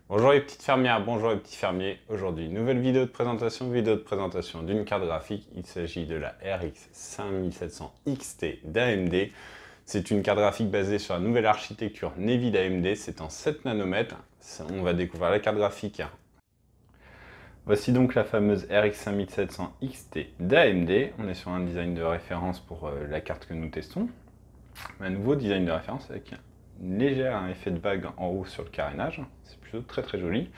Bonjour les petites fermières, bonjour les petits fermiers. Aujourd'hui, nouvelle vidéo de présentation d'une carte graphique. Il s'agit de la RX 5700 XT d'AMD. C'est une carte graphique basée sur la nouvelle architecture Navy d'AMD. C'est en 7 nanomètres. On va découvrir la carte graphique. Voici donc la fameuse RX 5700 XT d'AMD. On est sur un design de référence pour la carte que nous testons. Un nouveau design de référence avec un léger effet de bague en haut sur le carénage, c'est plutôt très joli.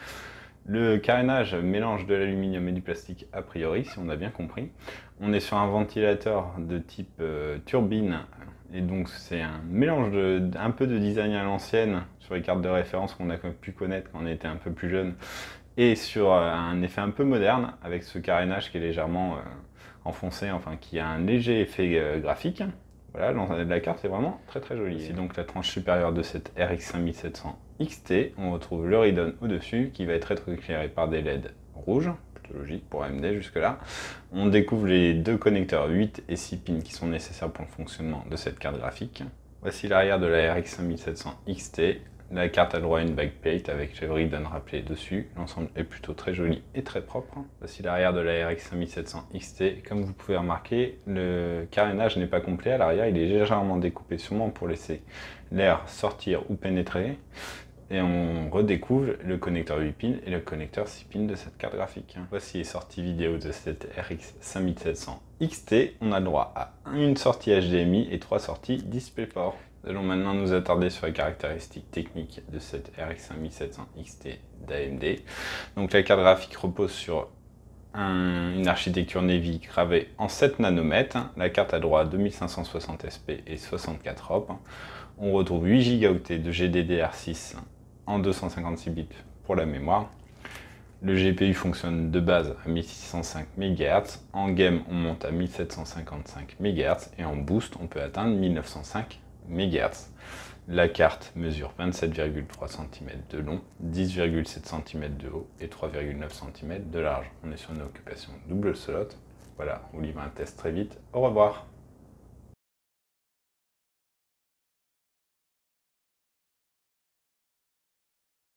Le carénage mélange de l'aluminium et du plastique a priori, si on a bien compris. On est sur un ventilateur de type turbine, et donc c'est un mélange un peu de design à l'ancienne sur les cartes de référence qu'on a pu connaître quand on était un peu plus jeune, et sur un effet un peu moderne avec ce carénage qui est légèrement enfoncé, enfin qui a un léger effet graphique. Voilà, la carte est vraiment très jolie. C'est donc la tranche supérieure de cette RX 5700 XT. On retrouve le Radeon au-dessus qui va être éclairé par des LED rouges, plutôt logique pour AMD jusque-là. On découvre les deux connecteurs 8 et 6 pins qui sont nécessaires pour le fonctionnement de cette carte graphique. Voici l'arrière de la RX 5700 XT. La carte a le droit à une backplate avec le Radeon rappelé dessus. L'ensemble est plutôt très joli et très propre. Voici l'arrière de la RX 5700 XT. Comme vous pouvez remarquer, le carénage n'est pas complet à l'arrière. Il est légèrement découpé, sûrement pour laisser l'air sortir ou pénétrer. Et on redécouvre le connecteur 8 pins et le connecteur 6 pins de cette carte graphique. Voici les sorties vidéo de cette RX 5700 XT. On a le droit à une sortie HDMI et 3 sorties DisplayPort. Nous allons maintenant nous attarder sur les caractéristiques techniques de cette RX 5700 XT d'AMD. Donc la carte graphique repose sur une architecture Navy gravée en 7 nanomètres. La carte a droit à 2560 SP et 64 hop. On retrouve 8 Go de GDDR6 en 256 bits pour la mémoire. Le GPU fonctionne de base à 1605 MHz. En game, on monte à 1755 MHz et en boost, on peut atteindre 1905 MHz. La carte mesure 27,3 cm de long, 10,7 cm de haut et 3,9 cm de large. On est sur une occupation double slot. Voilà, on vous livre un test très vite. Au revoir.